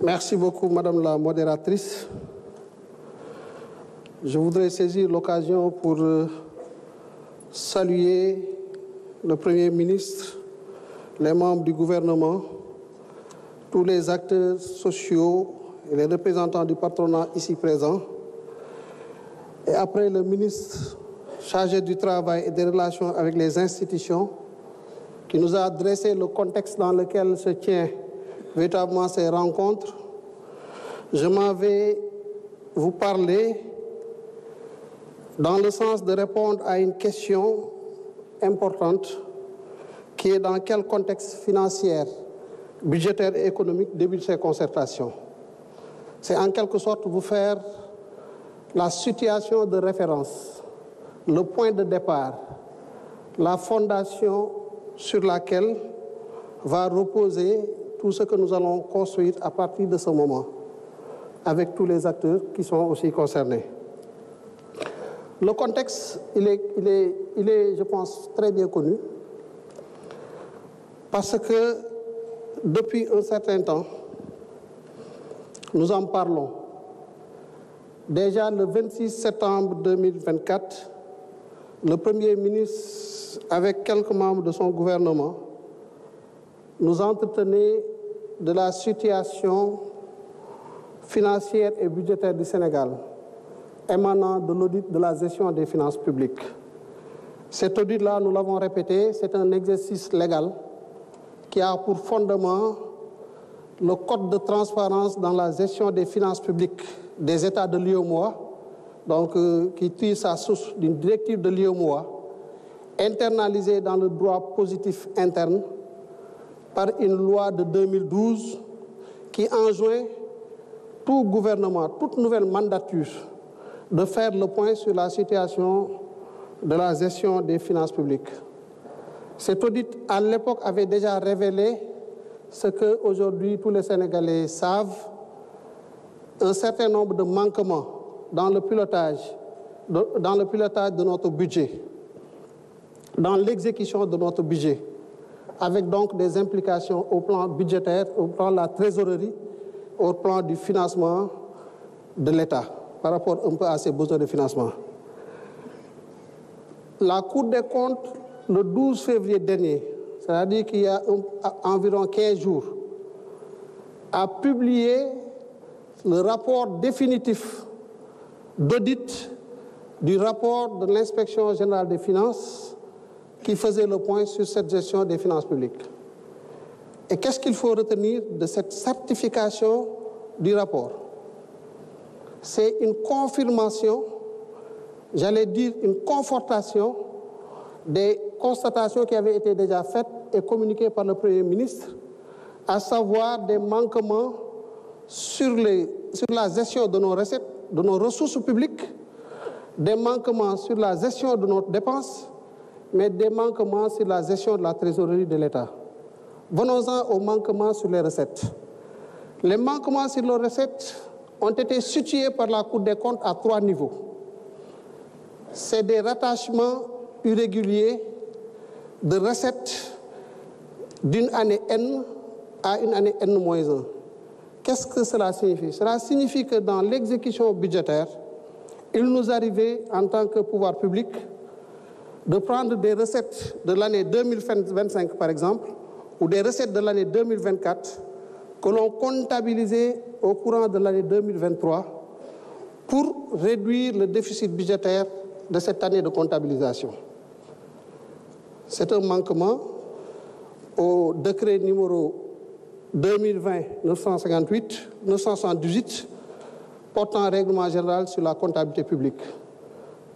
Merci beaucoup, Madame la modératrice. Je voudrais saisir l'occasion pour saluer le Premier ministre, les membres du gouvernement, tous les acteurs sociaux et les représentants du patronat ici présents. Et après le ministre chargé du Travail et des Relations avec les institutions, qui nous a dressé le contexte dans lequel se tient véritablement ces rencontres, je m'en vais vous parler dans le sens de répondre à une question importante qui est dans quel contexte financier, budgétaire et économique débutent ces concertations. C'est en quelque sorte vous faire la situation de référence, le point de départ, la fondation sur laquelle va reposer tout ce que nous allons construire à partir de ce moment, avec tous les acteurs qui sont aussi concernés. Le contexte, il est, je pense, très bien connu, parce que depuis un certain temps, nous en parlons. Déjà le 26 septembre 2024, le Premier ministre, avec quelques membres de son gouvernement, nous entretenait de la situation financière et budgétaire du Sénégal, émanant de l'audit de la gestion des finances publiques. Cet audit-là, nous l'avons répété, c'est un exercice légal qui a pour fondement le code de transparence dans la gestion des finances publiques des États de l'UEMOA, donc qui tire sa source d'une directive de l'UEMOA, internalisée dans le droit positif interne par une loi de 2012 qui enjoint tout gouvernement, toute nouvelle mandature, de faire le point sur la situation de la gestion des finances publiques. Cet audit, à l'époque, avait déjà révélé ce qu'aujourd'hui tous les Sénégalais savent, un certain nombre de manquements dans le pilotage de notre budget, dans l'exécution de notre budget, avec donc des implications au plan budgétaire, au plan de la trésorerie, au plan du financement de l'État, par rapport un peu à ses besoins de financement. La Cour des comptes, le 12 février dernier, c'est-à-dire qu'il y a environ 15 jours, a publié le rapport définitif d'audit du rapport de l'Inspection générale des finances qui faisait le point sur cette gestion des finances publiques. Et qu'est-ce qu'il faut retenir de cette certification du rapport? C'est une confirmation, j'allais dire une confortation des constatations qui avaient été déjà faites et communiquées par le Premier ministre, à savoir des manquements sur la gestion de nos recettes, de nos ressources publiques, des manquements sur la gestion de nos dépenses, mais des manquements sur la gestion de la trésorerie de l'État. Venons-en aux manquements sur les recettes. Les manquements sur les recettes ont été situés par la Cour des comptes à 3 niveaux. C'est des rattachements irréguliers de recettes d'une année N à une année N-1. Qu'est-ce que cela signifie? Cela signifie que dans l'exécution budgétaire, il nous arrivait en tant que pouvoir public de prendre des recettes de l'année 2025 par exemple, ou des recettes de l'année 2024 que l'on comptabilisait au courant de l'année 2023 pour réduire le déficit budgétaire de cette année de comptabilisation. C'est un manquement au décret numéro 2020-958 portant règlement général sur la comptabilité publique.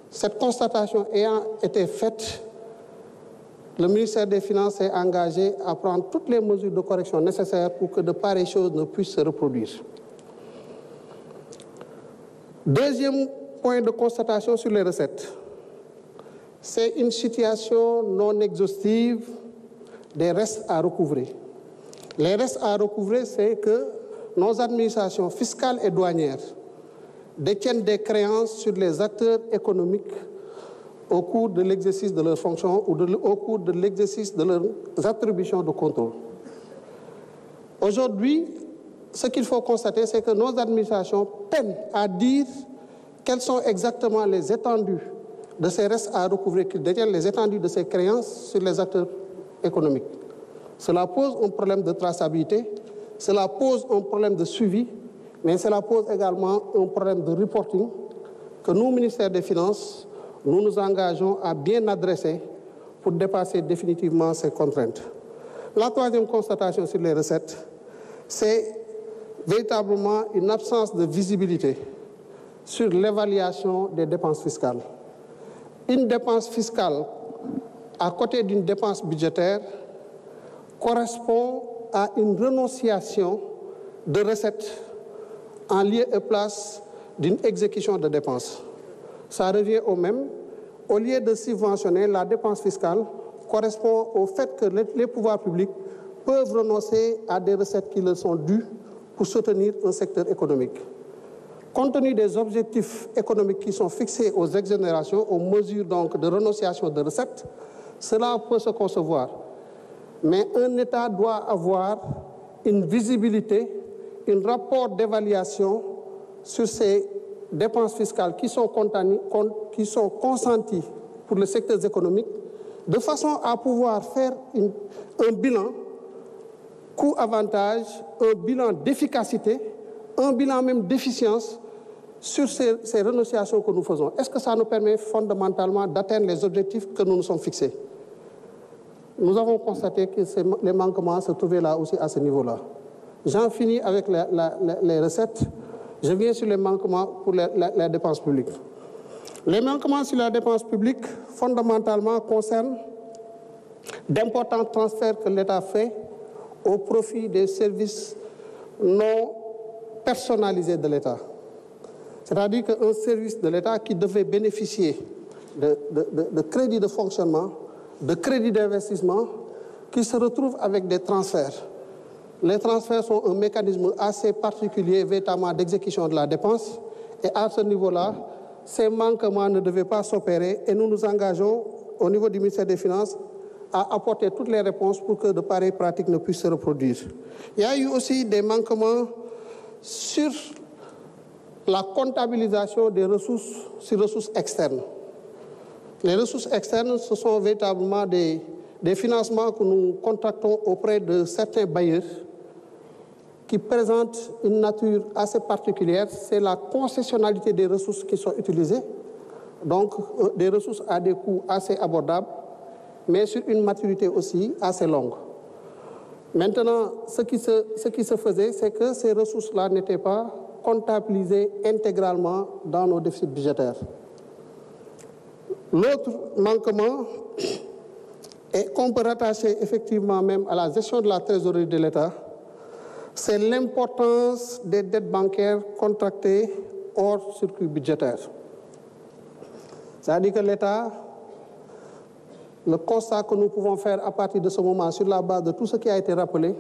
Cette constatation ayant été faite, le ministère des Finances s'est engagé à prendre toutes les mesures de correction nécessaires pour que de pareilles choses ne puissent se reproduire. Deuxième point de constatation sur les recettes, c'est une situation non exhaustive des restes à recouvrer. Les restes à recouvrer, c'est que nos administrations fiscales et douanières détiennent des créances sur les acteurs économiques au cours de l'exercice de leurs fonctions ou au cours de l'exercice de leurs attributions de contrôle. Aujourd'hui, ce qu'il faut constater, c'est que nos administrations peinent à dire quelles sont exactement les étendues de ces restes à recouvrer qu'ils détiennent, les étendues de ces créances sur les acteurs économiques. Cela pose un problème de traçabilité, cela pose un problème de suivi, mais cela pose également un problème de reporting que nous, ministère des Finances, nous nous engageons à bien adresser pour dépasser définitivement ces contraintes. La troisième constatation sur les recettes, c'est véritablement une absence de visibilité sur l'évaluation des dépenses fiscales. Une dépense fiscale à côté d'une dépense budgétaire correspond à une renonciation de recettes en lieu et place d'une exécution de dépenses. Ça revient au même. Au lieu de subventionner, la dépense fiscale correspond au fait que les pouvoirs publics peuvent renoncer à des recettes qui leur sont dues pour soutenir un secteur économique. Compte tenu des objectifs économiques qui sont fixés aux exonérations, aux mesures donc de renonciation de recettes, cela peut se concevoir. Mais un État doit avoir une visibilité, un rapport d'évaluation sur ces dépenses fiscales qui sont consenties pour les secteurs économiques, de façon à pouvoir faire un bilan coût-avantage, un bilan d'efficacité, un bilan même d'efficience sur ces renonciations que nous faisons. Est-ce que ça nous permet fondamentalement d'atteindre les objectifs que nous nous sommes fixés? Nous avons constaté que les manquements se trouvaient là aussi à ce niveau-là. J'en finis avec les recettes. Je viens sur les manquements pour les dépenses publiques. Les manquements sur la dépense publique, fondamentalement, concernent d'importants transferts que l'État fait au profit des services non personnalisés de l'État. C'est-à-dire qu'un service de l'État qui devait bénéficier de crédits de fonctionnement, de crédits d'investissement, qui se retrouve avec des transferts. Les transferts sont un mécanisme assez particulier, véritablement, d'exécution de la dépense. Et à ce niveau-là, ces manquements ne devaient pas s'opérer et nous nous engageons au niveau du ministère des Finances à apporter toutes les réponses pour que de pareilles pratiques ne puissent se reproduire. Il y a eu aussi des manquements sur la comptabilisation des ressources sur ressources externes. Les ressources externes, ce sont véritablement des financements que nous contractons auprès de certains bailleurs qui présentent une nature assez particulière. C'est la concessionnalité des ressources qui sont utilisées, donc des ressources à des coûts assez abordables, mais sur une maturité aussi assez longue. Maintenant, ce qui se faisait, c'est que ces ressources-là n'étaient pas comptabilisées intégralement dans nos déficits budgétaires. L'autre manquement, et qu'on peut rattacher effectivement même à la gestion de la trésorerie de l'État, c'est l'importance des dettes bancaires contractées hors circuit budgétaire. C'est-à-dire que l'État, le constat que nous pouvons faire à partir de ce moment, sur la base de tout ce qui a été rappelé,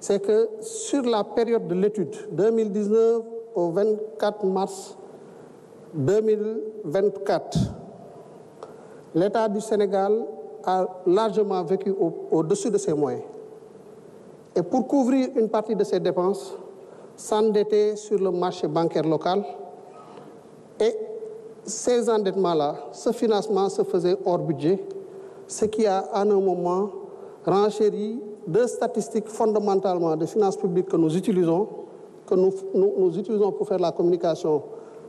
c'est que sur la période de l'étude, 2019 au 24 mars 2024, l'État du Sénégal a largement vécu au-dessus de ses moyens. Et pour couvrir une partie de ses dépenses, s'endetter sur le marché bancaire local. Et ces endettements-là, ce financement se faisait hors budget, ce qui a à un moment renchéri deux statistiques fondamentalement de finances publiques que nous utilisons, nous utilisons pour faire la communication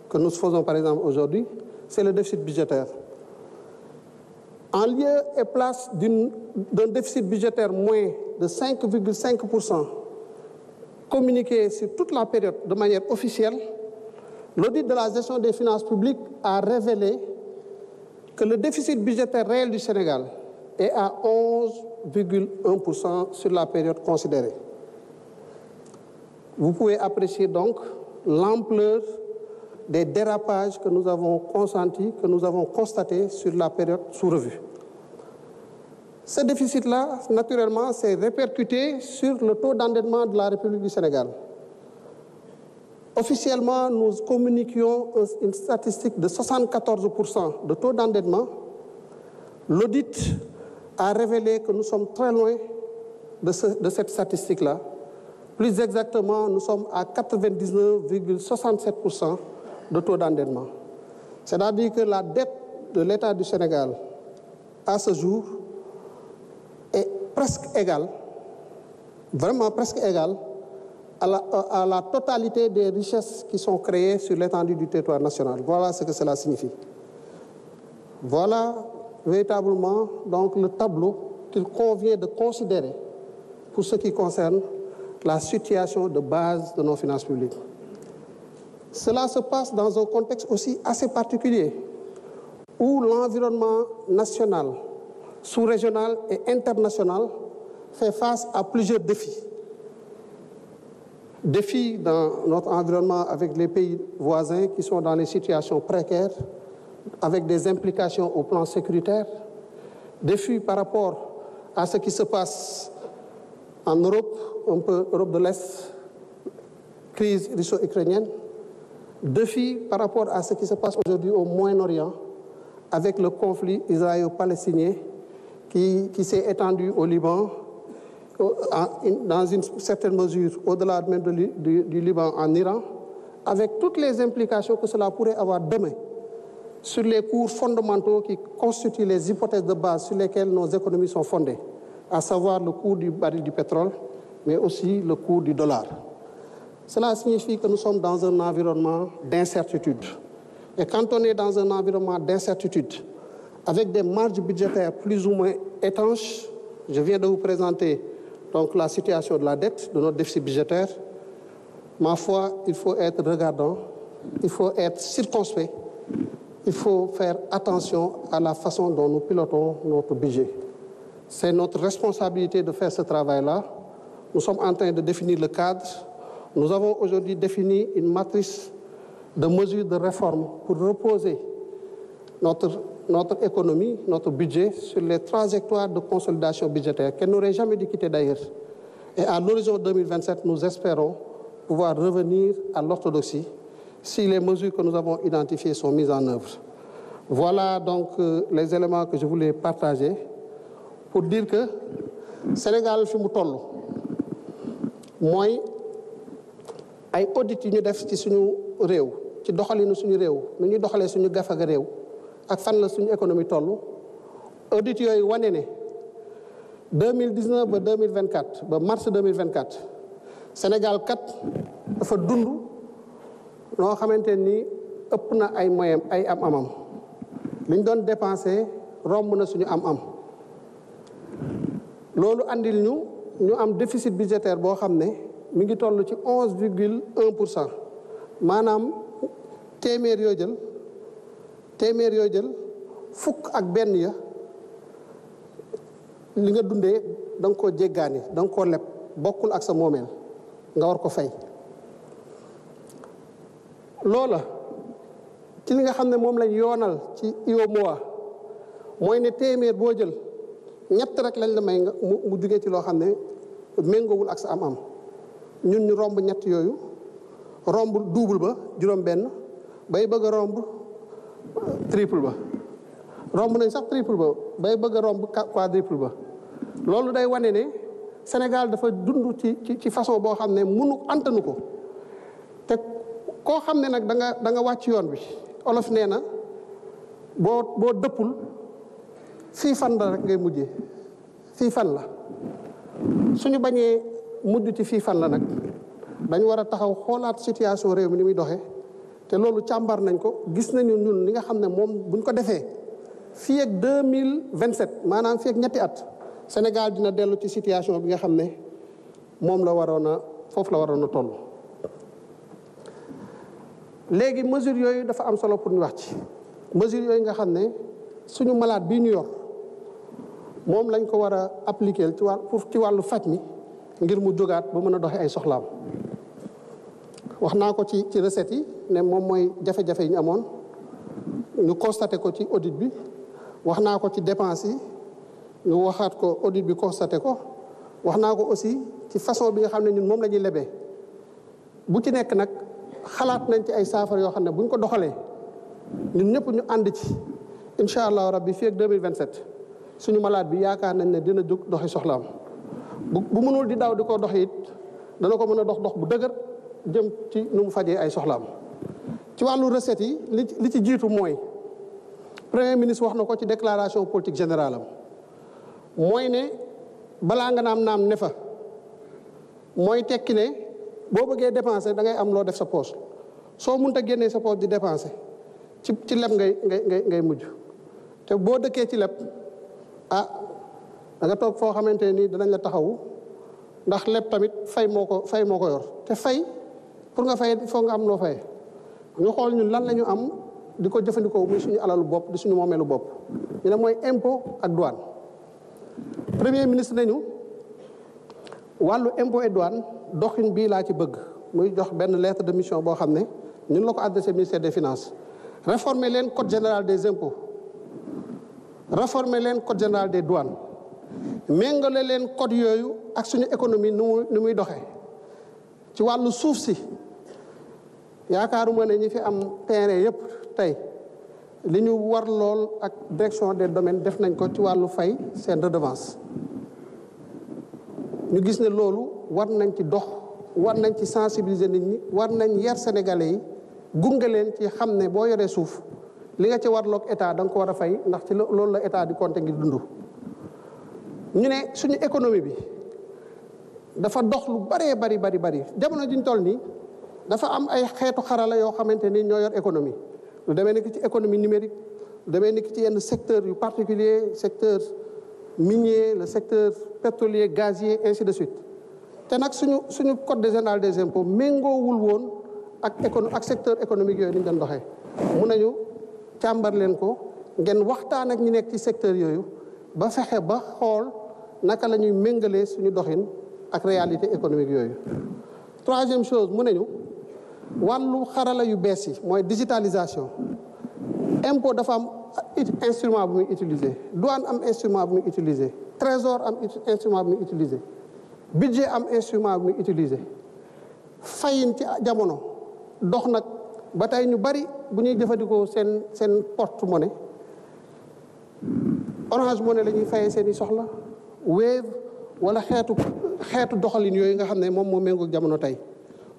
que nous faisons par exemple aujourd'hui, c'est le déficit budgétaire. En lieu et place d'un déficit budgétaire moins de 5,5% communiqué sur toute la période de manière officielle, l'audit de la gestion des finances publiques a révélé que le déficit budgétaire réel du Sénégal est à 11,1% sur la période considérée. Vous pouvez apprécier donc l'ampleur des dérapages que nous avons consentis, que nous avons constatés sur la période sous revue. Ce déficit-là, naturellement, s'est répercuté sur le taux d'endettement de la République du Sénégal. Officiellement, nous communiquions une statistique de 74% de taux d'endettement. L'audit a révélé que nous sommes très loin de cette statistique-là. Plus exactement, nous sommes à 99,67% de taux d'endettement. C'est-à-dire que la dette de l'État du Sénégal, à ce jour, est presque égale, vraiment presque égale, à la totalité des richesses qui sont créées sur l'étendue du territoire national. Voilà ce que cela signifie. Voilà véritablement donc le tableau qu'il convient de considérer pour ce qui concerne la situation de base de nos finances publiques. Cela se passe dans un contexte aussi assez particulier où l'environnement national, sous-régional et international fait face à plusieurs défis. Défis dans notre environnement avec les pays voisins qui sont dans des situations précaires, avec des implications au plan sécuritaire, défis par rapport à ce qui se passe en Europe, un peu Europe de l'Est, crise russo-ukrainienne, défis par rapport à ce qui se passe aujourd'hui au Moyen-Orient, avec le conflit israélo-palestinien qui s'est étendu au Liban, dans une certaine mesure au-delà même du Liban en Iran, avec toutes les implications que cela pourrait avoir demain sur les cours fondamentaux qui constituent les hypothèses de base sur lesquelles nos économies sont fondées, à savoir le cours du baril du pétrole, mais aussi le cours du dollar. Cela signifie que nous sommes dans un environnement d'incertitude. Et quand on est dans un environnement d'incertitude, avec des marges budgétaires plus ou moins étanches, je viens de vous présenter donc la situation de la dette, de notre déficit budgétaire. Ma foi, il faut être regardant, il faut être circonspect, il faut faire attention à la façon dont nous pilotons notre budget. C'est notre responsabilité de faire ce travail-là. Nous sommes en train de définir le cadre. Nous avons aujourd'hui défini une matrice de mesures de réforme pour reposer notre économie, notre budget sur les trajectoires de consolidation budgétaire qu'elle n'aurait jamais dû quitter d'ailleurs. Et à l'horizon 2027, nous espérons pouvoir revenir à l'orthodoxie si les mesures que nous avons identifiées sont mises en œuvre. Voilà donc les éléments que je voulais partager pour dire que Sénégal fi mu toll mooy ay audit yu ñu def ci suñu réew ci doxalinu suñu réew nu ñuy doxalee suñu gafaga réew ak fan la suñu économie toll audit yooyu wane ne 2019 ba 2024 ba mars 2024 Sénégal kat dafa dund loo xamante ni ëpp na ay moyens ay am-amam li ñu doon dépensé romb na suñu am-am loolu andil ñu am déficit budgétaire boo xam ne mi ngi toll ci 11,1%. maanaam téeméer yoo jël fukk ak benn ya li nga dundee da nga koo jéggaani da nga koo leb bokkul ak sa moomeel nga war ko fay. loola ci li nga xam ne moom lañ yoonal ci UEMOA mooy ne téeméer boo jël ñett rek lañ la may nga mu jugee ci loo xam ne méngoowul ak sa am-am ñun ñu romb ñett yooyu romb double ba juróom-benn bay bëgg a romb triple ba romb nañ sax triple ba bay bëgg a romb quadruple ba loolu day wane ne Sénégal dafa dund ci façon boo xam ne antanu ko te koo xam ne nag da nga wàcc yoon bi olof nee na boo dëppul fii fan la rek ngay mujjee fii fan la suñu bañee mujj ci fii fan la nag dañu war a taxaw xoolaat situation réew mi ni muy doxee te loolu càmbar nañ ko gis nañu ñun li nga xam ne moom buñ ko defee fii ak 2027 maanaam fii ak ñetti at Sénégal dina dellu ci situation bi nga xam ne moom la waroon a foofu la waroon a toll. léegi mesures yooyu dafa am solo pour ñu wax ci mesures yooyu nga xam ne suñu malade bii ñu yor moom lañ ko war a appliquer ci wàllu faj mi ngir mu jógaat ba mën a doxe ay soxlaam. wax naa ko ci recettes yi ne moom mooy jafe-jafe yi ñu amoon ñu constaté ko ci audit bi wax naa ko ci dépenses yi ñu waxaat ko audit bi constaté ko wax naa ko aussi ci façon bi nga xam ne ñun moom la ñuy lebee bu ci nekk nag xalaat nañ ci ay saafara yoo xam ne bu ñu ko doxalee ñun ñëpp ñu ànd ci incha allah rabbi fii ak 2027 suñu malade bi yaakaar nañ ne dina jóg doxi soxlaam bu mënul di daw di ko doxi it dana ko mën a dox bu dëgër jëm ci nu mu fajee ay soxlaam. ci wàllu recettes yi li ci jiitu mooy premier ministre wax na ko ci déclaration politique générale am mooy ne balaa nga naam ne fa mooy tekki ne boo bëggee dépenser da ngay am loo def sa poche soo mënta génnee sa poche di dépenser ci leb ngay mujj te boo dëkkee ci leb da nga toog foo xamante ni danañ la taxawu ndax leb tamit fay moo ko yor te fay pour nga fay il faut nga am loo fay ñu xool ñun lan la ñu am di ko jëfandikoo muy suñu alalu bopp di suñu moomeelu bopp ñu ne mooy impôt ak douane. premier ministre nañu wàllu impôt et douane doxin bii laa ci bëgg muy jox benn lettre de mission boo xam ne ñun la ko adressé ministère des finances réformer leen code général des impôts réformer leen code général des douanes méngale leen code yooyu ak suñu économie nu muy doxee ci wàllu suuf si yaakaaruma ne ñi fi am terrain yëpp tey li ñu war lool ak direction des domaines def nañ ko ci wàllu fay seen redevance ñu gis ne loolu war nañ ci dox war nañ ci sensibiliser nit ñi war nañ yar sénégalais yi gunge leen ci xam ne boo yoree suuf li nga ci warloog état da nga ko war a fay ndax ci loolu la état di compter ngir dund. ñu ne suñu économie bi dafa dox lu bari jamono ji ñu toll nii dafa am ay xeetu xarala yoo xamante ni ñoo yor économie lu demee nekk ci économie numérique lu demee nekk ci yenn secteur yu particulier secteur minier le secteur pétrolier gazier ainsi de suite te nag suñu code général des impôts méngoowul woon ak secteur économique yooyu ni ñu doon doxee mun nañu càmbar leen ko ngeen waxtaan ak ñi nekk ci secteur yooyu ba fexe ba xool naka la ñuy méngalee suñu doxin ak réalité économique yooyu. troisième chose mu nañu wàllu xarala yu bees yi mooy digitalisation impôt dafa am instrument bu muy utiliser douane am instrument bu muy utiliser trésor am instrument bu muy utiliser budget am instrument bu muy utiliser fayin ci jamono dox nag ba tey ñu bari bu ñuy jëfandikoo seen porte-monnaie Orange Money la ñuy fayee seen i soxla Wave wala xeetu doxalin yooyu nga xam ne moom moo méngoog jamono tey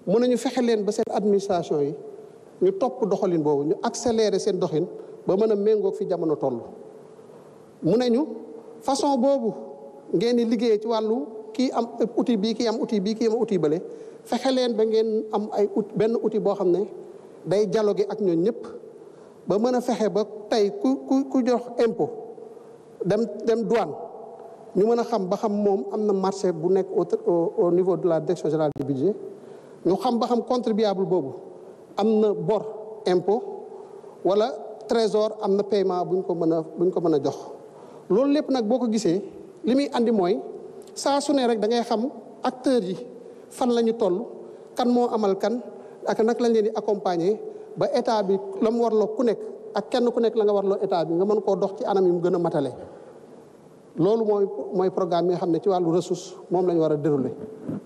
mun nañu fexe leen ba seen administration yi ñu topp doxalin boobu ñu accélérer seen doxin ba mën a méngoog fi jamono toll. mun nañu façon boobu ngeen di liggéeyee ci wàllu kii am outil bii kii am outil bii kii am outil bële fexe leen ba ngeen am benn outil boo xam ne day dialoguer ak ñooñu ñëpp ba mën a fexe ba tey ku jox impôt dem douane ñu mën a xam ba xam moom am na marché bu nekk au niveau de la direction générale du budget ñu xam ba xam contribuable boobu am na bor impôt wala trésor am na paiement buñ ko mën a jox. loolu lépp nag boo ko gisee li muy andi mooy saa su ne rek da ngay xam acteurs yi fan la ñu toll kan moo amal kan ak nag lañ leen di accompagner ba état bi la mu warloo ku nekk ak kenn ku nekk la nga warloo état bi nga mën koo dox ci anam yi mu gën a matale. loolu mooy programme yi nga xam ne ci wàllu ressource moom la ñu war a dérouler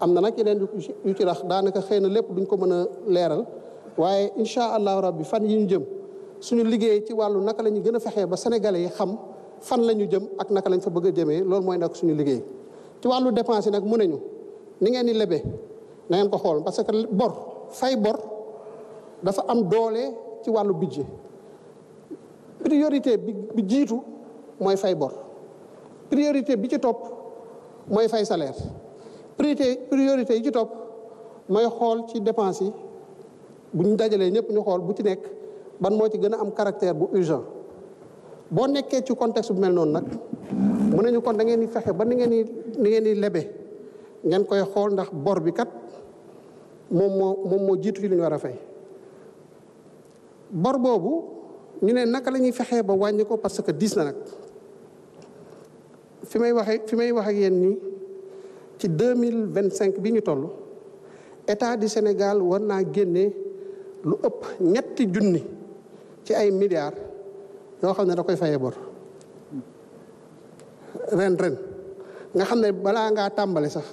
am na nag yeneen yu ci rax daanaka xëy na lépp duñ ko mën a leeral waaye incha allahu rabbi fan yi ñu jëm suñu liggéey ci wàllu naka la ñu gën a fexee ba sénégalais yi xam fan la ñu jëm ak naka lañ fa bëgg a jëmee loolu mooy nag suñu liggéey. ci wàllu dépense yi nag mu nañu ni ngeen di lebee na ngeen ko xool parce que fay bor dafa am doole ci wàllu budget priorité bi jiitu mooy fay bor. priorité bi ci topp mooy fay salaire priorité yi ci topp mooy xool ci dépense yi bu ñu dajalee ñëpp ñu xool bu ci nekk ban moo ci gën a am caractère bu urgent boo nekkee ci contexte bu mel noonu nag mu nañu kon da ngeen di fexe ba ni ngeen di lebe ngeen koy xool ndax bor bi kat moom moo jiitu ci li ñu war a fay bor boobu ñu ne naka la ñuy fexee ba wàññi ko parce que diis na nag fi may wax ak yéen nii ci 2025 bi ñu toll état du Sénégal war naa génne lu ëpp ñetti junni ci ay milliards yoo xam ne da koy fayee bor ren nga xam ne balaa ngaa tàmbale sax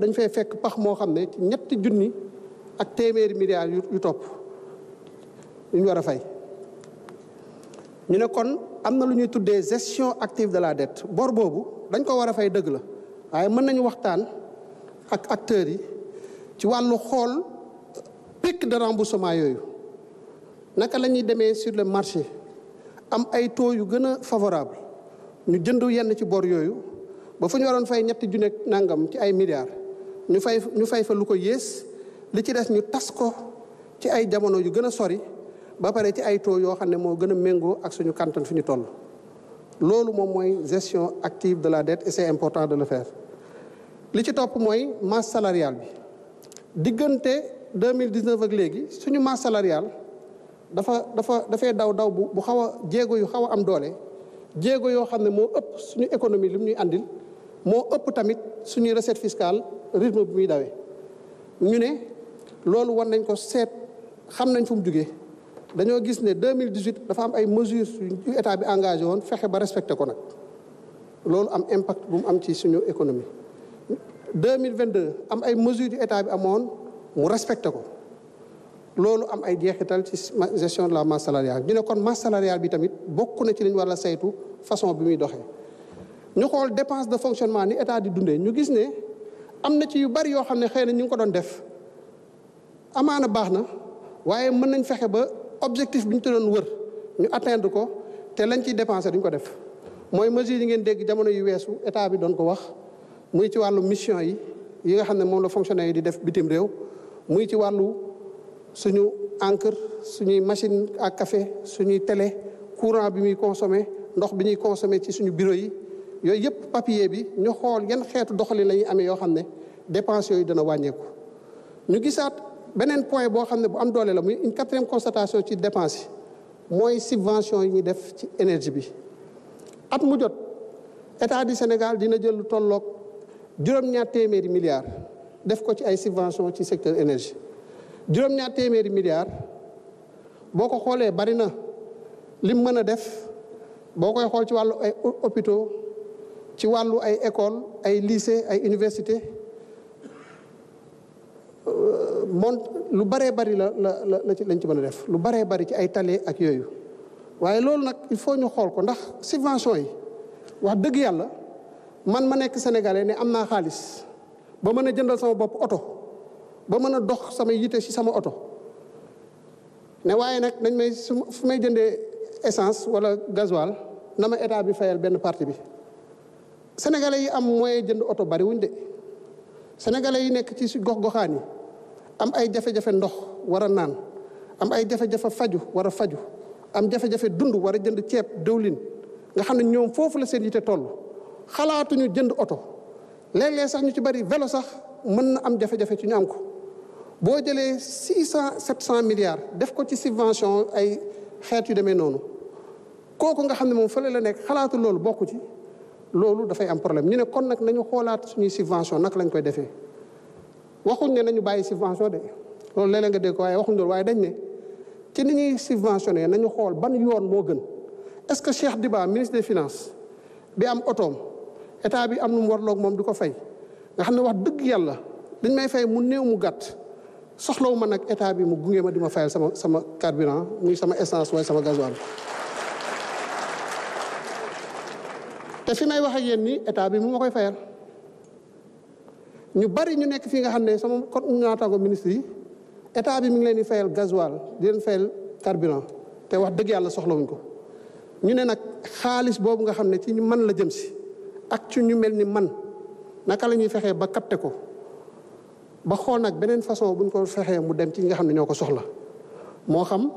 dañ fay fekk pax moo xam ne ci ñetti junni ak téeméeri milliards yu topp yu ñu war a fay ñu ne kon am na lu ñuy tuddee gestion active de la dette bor boobu dañ ko war a fay dëgg la waaye mën nañu waxtaan ak acteurs yi ci wàllu xool pic de remboursement yooyu naka la ñuy demee sur le marché am ay taux yu gën a favorable ñu jënd yenn ci bor yooyu ba fu ñu waroon fay ñetti junne nangam ci ay milliards ñu fay fa lu ko yées li ci des ñu tas ko ci ay jamono yu gën a sori ba pare ci ay taux yoo xam ne moo gën a méngoo ak suñu kantan fi ñu toll. loolu moom mooy gestion active de la dette et c'est important de le faire. li ci topp mooy masse salariale bi diggante 2019 ak léegi suñu masse salariale dafay daw bu xaw a jéego yu xaw a am doole jéego yoo xam ne moo ëpp suñu économie li mu ñuy andil moo ëpp tamit suñuy recette fiscale rythme bi muy dawee ñu ne loolu war nañ ko seet xam nañ fu mu jugee dañoo gis ne 2018 dafa am ay mesures yu état bi engagé woon fexe ba respecté ko nag loolu am impact bu mu am ci suñu économie 2022 am ay mesures yu état bi amoon mu respecté ko loolu am ay jeexital ci gestion de la masse salariale ñu ne kon masse salariale bi tamit bokk na ci li ñu war a saytu façon bi muy doxee ñu xool dépense de fonctionnement ni état di dundee ñu gis ne am na ci yu bari yoo xam ne xëy na ñu ngi ko doon def amaana baax na waaye mën nañ fexe ba objectif bi ñu te doon wër ñu atteindre ko te lañ ciy dépensé duñ ko def mooy mesures yi ngeen dégg jamono yu weesu état bi doon ko wax muy ci wàllu mission yi nga xam ne moom la fonctionnaire yi di def bitim réew muy ci wàllu suñu encre suñuy machine à café suñuy télé courant bi muy consommé ndox bi ñuy consommé ci suñu bureau yi yooyu yëpp papier bi ñu xool yan xeetu doxalin la ñuy amee yoo xam ne dépenses yooyu dana wàññeeku. ñu gisaat beneen point boo xam ne bu am doole la muy une quatrième constatation ci dépenses yi mooy subvention yi ñuy def ci énergie bi at mu jot état du Sénégal dina jël lu tolloog juróom-ñaar téeméeri milliards def ko ci ay subvention ci secteur énergie juróom-ñaar téeméeri milliards boo ko xoolee bari na lim mën a def boo koy xool ci wàllu ay hôpitaux ci wàllu ay école ay lycée ay université lu baree bari la ci lañ ci mën a def lu baree bari ci ay tali ak yooyu waaye loolu nag il faut ñu xool ko ndax subvention yi wax dëgg yàlla man ma nekk sénégalais ne am naa xaalis ba mën a jëndal sama bopp oto ba mën a dox sama yite ci sama oto ne waaye nag dañ may fu may jëndee essence wala gasoil na ma état bi fayal benn partie bi sénégalais yi am moyen jënd oto bari wuñ de sénégalais yi nekk ci gox-goxaan yi am ay jafe-jafe ndox war a naan am ay jafe-jafe faju war a faju am jafe-jafe dund war a jënd ceeb dëwlin nga xam ne ñoom foofu la seen yite toll xalaatuñu jënd oto léeg-léeg sax ñu ci bari vélo sax mën na am jafe-jafe ci ñu am ko boo jëlee 600-700 milliards def ko ci subvention ay xeet yu demee noonu kooku nga xam ne moom fële la nekk xalaatu loolu bokku ci loolu dafay am problème ñu ne kon nag nañu xoolaat suñuy subvention naka lañ koy defee waxuñ ne nañu bàyyi subvention de loolu léeg-léeg nga dégg ko waaye waxuñ loolu waaye dañ ne ci ni ñuy subventionné nañu xool ban yoon moo gën est-ce que Cheikh Diba ministre des finances bi am otoom état bi am lu mu warloog moom di ko fay nga xam ne wax dëgg yàlla liñ may fay mu néew mu gàtt soxlawu ma nag état bi mu gunge ma di ma fayal sama carburant muy sama essence waaye sama gasoil te fi may wax ak yéen ni état bi mu ma koy fayal ñu bari ñu nekk fii nga xam ne sama naataango ministre yi état bi mi ngi leen di fayal gasoil di leen fayal carburant te wax dëgg yàlla soxlawuñ ko ñu ne nag xaalis boobu nga xam ne ci ñu man la jëm si ak ci ñu mel ni man naka la ñuy fexee ba capté ko ba xool nag beneen façon buñ ko fexee mu dem ci ñi nga xam ne ñoo ko soxla moo xam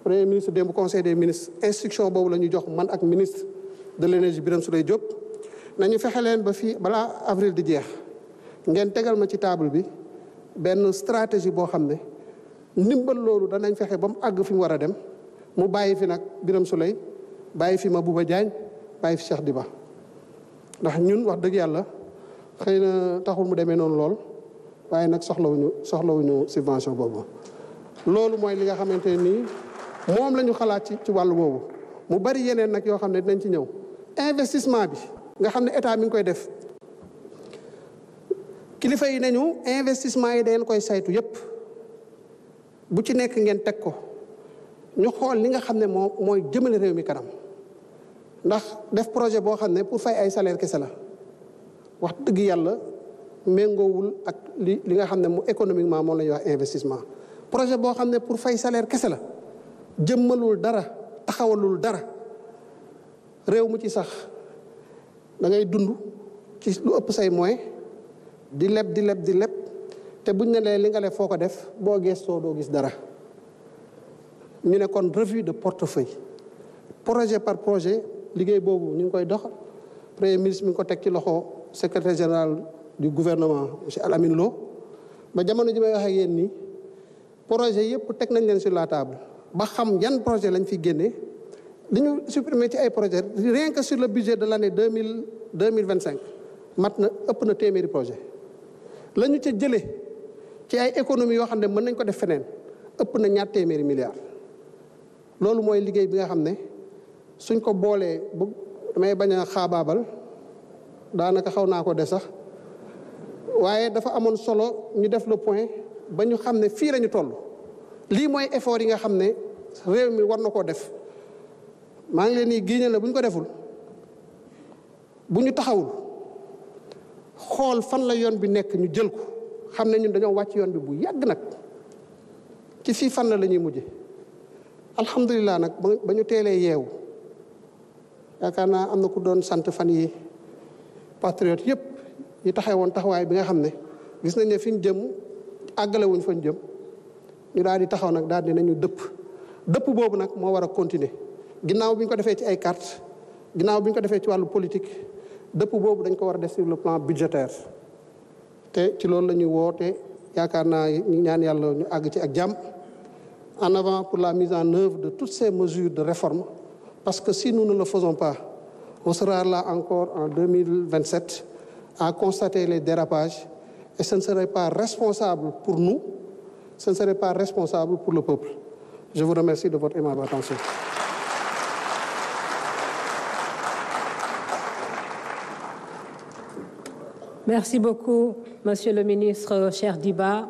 premier ministre démb conseil des ministres instruction boobu la ñu jox man ak ministre de l'énergie Birame Souleye Diop nañu fexe leen ba fii balaa avril di jeex ngeen tegal ma ci table bi benn stratégie boo xam ne ndimbal loolu danañ fexe ba mu àgg fi mu war a dem mu bàyyi fi nag Birame Souleye bàyyi fi Mabouba Diagne bàyyi fi Cheikh Diba ndax ñun wax dëgg yàlla xëy na taxul mu demee noonu lool waaye nag soxlawuñu subvention boobu. loolu mooy li nga xamante nii moom la ñu xalaat ci wàllu boobu mu bari yeneen nag yoo xam ne dinañ ci ñëw investissement bi nga xam ne état mi ngi koy def kilifa yi nañu investissement yi dañ koy saytu yépp bu ci nekk ngeen teg ko ñu xool li nga xam ne mooy jëmale réew mi kanam ndax def projet boo xam ne pour fay ay salaire kese la wax dëgg yàlla méngoowul ak li nga xam ne mu économiquement moom la ñuy wax investissement. projet boo xam ne pour fay salaire kese la jëmmalul dara taxawalul dara réew mu ci sax da ngay dund ci lu ëpp say moyens di leb te buñ ne lee li nga leb foo ko def boo gëstoo doo gis dara. ñu ne kon revue de portefeuille projet par projet liggéey boobu ñu ngi koy dox premier ministre mi ngi ko teg ci loxo secrétaire général du gouvernement monsieur Alamine Lo ba jamono ji may wax ak yéen nii projet yëpp teg nañ leen sur la table ba xam yan projet lañ fi génnee li ñu supprimer ci ay projet rien que sur le budget de l'année 2025 mat na ëpp na téeméeri projet la ñu ca jëlee ci ay économies yoo xam ne mën nañ ko def feneen ëpp na 2 téeméeri milliards. loolu mooy liggéey bi nga xam ne suñ ko boolee ba damay bañ a xaabaabal daanaka xaw naa ko de sax waaye dafa amoon solo ñu def le point ba ñu xam ne fii la ñu toll. lii mooy effort yi nga xam ne réew mi war na koo def maa ngi leen di giiñal ne bu ñu ko deful bu ñu taxawul xool fan la yoon bi nekk ñu jël ko xam ne ñun dañoo wàcc yoon bi bu yàgg nag ci fii fan la ñuy mujje alhamdulilah nag ba ñu teelee yeewu yaakaar naa am na ku doon sant fan yi patriote yëpp yi taxawoon taxawaay bi nga xam ne gis nañ ne fi ñu jëm àggale wuñ fa ñu jëm ñu daal di taxaw nag daal di nañu dëpp boobu nag moo war a continuer ginnaaw bi ñu ko defee ci ay carte ginnaaw bi ñu ko defee ci wàllu politique dëpp boobu dañ ko war a def sur le plan budgétaire te ci loolu la ñuy woote yaakaar naa ñu ñaan yàlla ñu àgg ci ak jàmm. En avant pour la mise en œuvre de toutes ces mesures de réforme, parce que si nous ne le faisons pas, on sera là encore en 2027 à constater les dérapages et ce ne serait pas responsable pour nous, ce ne serait pas responsable pour le peuple. Je vous remercie de votre aimable attention. Merci beaucoup, Monsieur le ministre Cheikh Diba.